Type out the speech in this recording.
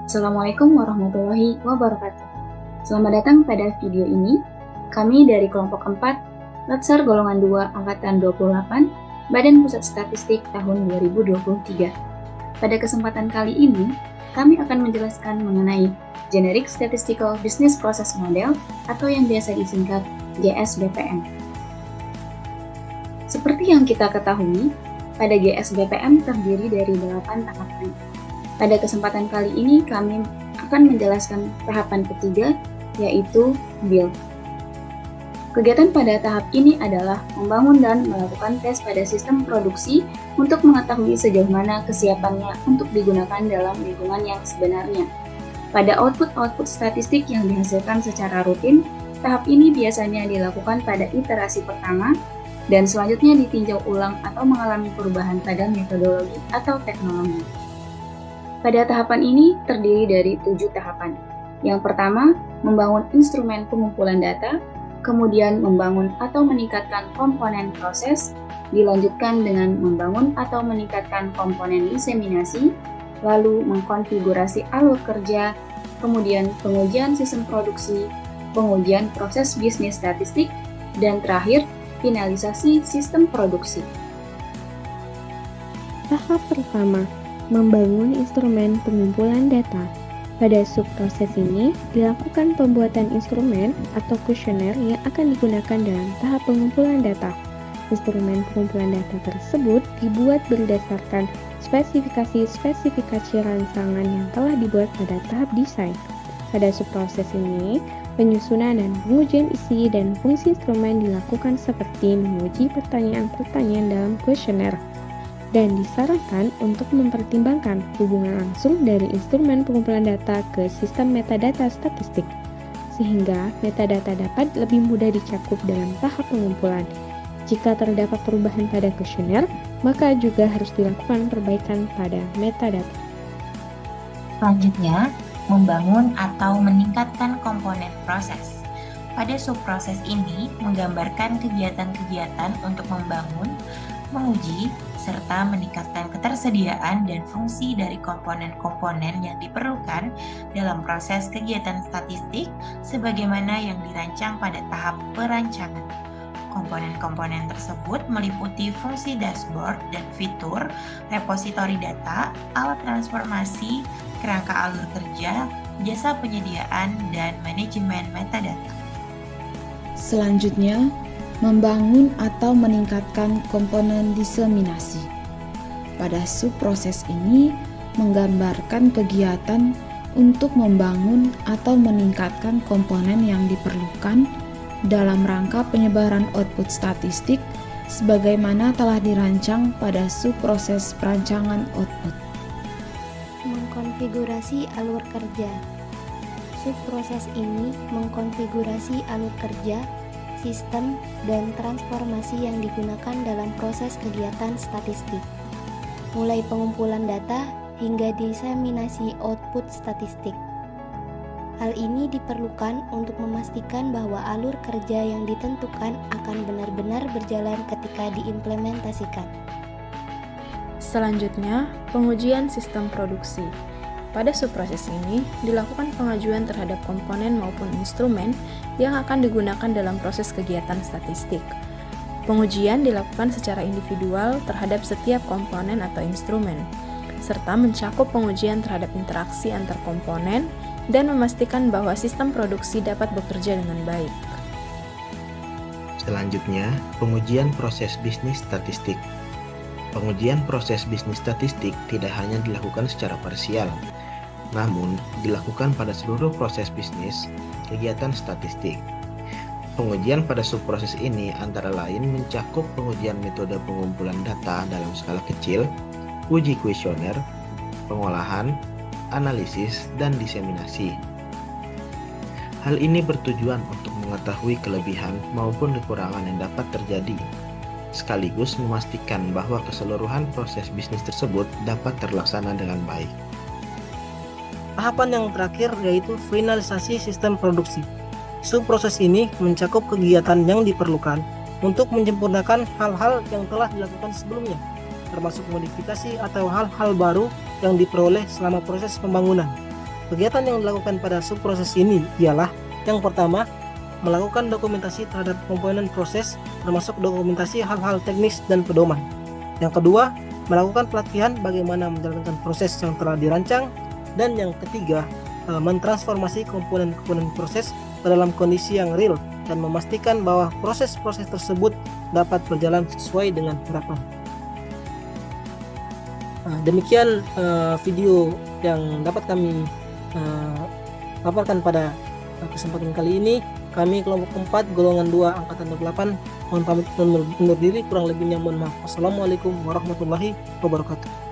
Assalamualaikum warahmatullahi wabarakatuh. Selamat datang pada video ini. Kami dari kelompok 4, Latsar golongan 2 angkatan 28, Badan Pusat Statistik tahun 2023. Pada kesempatan kali ini, kami akan menjelaskan mengenai Generic Statistical Business Process Model atau yang biasa disingkat GSBPM. Seperti yang kita ketahui, pada GSBPM terdiri dari 8 tahapan. Pada kesempatan kali ini kami akan menjelaskan tahapan ketiga, yaitu build. Kegiatan pada tahap ini adalah membangun dan melakukan tes pada sistem produksi untuk mengetahui sejauh mana kesiapannya untuk digunakan dalam lingkungan yang sebenarnya. Pada output statistik yang dihasilkan secara rutin, tahap ini biasanya dilakukan pada iterasi pertama dan selanjutnya ditinjau ulang atau mengalami perubahan pada metodologi atau teknologi. Pada tahapan ini terdiri dari 7 tahapan. Yang pertama, membangun instrumen pengumpulan data, kemudian membangun atau meningkatkan komponen proses, dilanjutkan dengan membangun atau meningkatkan komponen diseminasi, lalu mengkonfigurasi alur kerja, kemudian pengujian sistem produksi, pengujian proses bisnis statistik, dan terakhir, finalisasi sistem produksi. Tahap pertama, membangun instrumen pengumpulan data. Pada subproses ini, dilakukan pembuatan instrumen atau kuesioner yang akan digunakan dalam tahap pengumpulan data. Instrumen pengumpulan data tersebut dibuat berdasarkan spesifikasi rancangan yang telah dibuat pada tahap desain. Pada subproses ini, penyusunan dan pengujian isi dan fungsi instrumen dilakukan seperti menguji pertanyaan-pertanyaan dalam kuesioner, dan disarankan untuk mempertimbangkan hubungan langsung dari instrumen pengumpulan data ke sistem metadata statistik, sehingga metadata dapat lebih mudah dicakup dalam tahap pengumpulan. Jika terdapat perubahan pada kuesioner, maka juga harus dilakukan perbaikan pada metadata. Selanjutnya, membangun atau meningkatkan komponen proses. Pada subproses ini, menggambarkan kegiatan-kegiatan untuk membangun, menguji, serta meningkatkan ketersediaan dan fungsi dari komponen-komponen yang diperlukan dalam proses kegiatan statistik sebagaimana yang dirancang pada tahap perancangan. Komponen-komponen tersebut meliputi fungsi dashboard dan fitur, repositori data, alat transformasi, kerangka alur kerja, jasa penyediaan, dan manajemen metadata. Selanjutnya, membangun atau meningkatkan komponen diseminasi. Pada subproses ini menggambarkan kegiatan untuk membangun atau meningkatkan komponen yang diperlukan dalam rangka penyebaran output statistik sebagaimana telah dirancang pada subproses perancangan output. Mengkonfigurasi alur kerja. Subproses ini mengkonfigurasi alur kerja, sistem, dan transformasi yang digunakan dalam proses kegiatan statistik, mulai pengumpulan data hingga diseminasi output statistik. Hal ini diperlukan untuk memastikan bahwa alur kerja yang ditentukan akan benar-benar berjalan ketika diimplementasikan. Selanjutnya, pengujian sistem produksi. Pada subproses ini, dilakukan pengajuan terhadap komponen maupun instrumen yang akan digunakan dalam proses kegiatan statistik. Pengujian dilakukan secara individual terhadap setiap komponen atau instrumen, serta mencakup pengujian terhadap interaksi antar komponen dan memastikan bahwa sistem produksi dapat bekerja dengan baik. Selanjutnya, pengujian proses bisnis statistik. Pengujian proses bisnis statistik tidak hanya dilakukan secara parsial, namun dilakukan pada seluruh proses bisnis kegiatan statistik. Pengujian pada subproses ini antara lain mencakup pengujian metode pengumpulan data dalam skala kecil, uji kuesioner, pengolahan, analisis, dan diseminasi. Hal ini bertujuan untuk mengetahui kelebihan maupun kekurangan yang dapat terjadi, sekaligus memastikan bahwa keseluruhan proses bisnis tersebut dapat terlaksana dengan baik. Tahapan yang terakhir yaitu finalisasi sistem produksi. Subproses ini mencakup kegiatan yang diperlukan untuk menyempurnakan hal-hal yang telah dilakukan sebelumnya, termasuk modifikasi atau hal-hal baru yang diperoleh selama proses pembangunan. Kegiatan yang dilakukan pada subproses ini ialah yang pertama, melakukan dokumentasi terhadap komponen proses termasuk dokumentasi hal-hal teknis dan pedoman. Yang kedua, melakukan pelatihan bagaimana menjalankan proses yang telah dirancang. Dan yang ketiga, mentransformasi komponen-komponen proses ke dalam kondisi yang real dan memastikan bahwa proses-proses tersebut dapat berjalan sesuai dengan harapan. Demikian video yang dapat kami paparkan pada kesempatan kali ini. Kami kelompok 4 golongan 2 angkatan 28 mohon pamit undur diri, kurang lebihnya mohon maaf. Wassalamualaikum warahmatullahi wabarakatuh.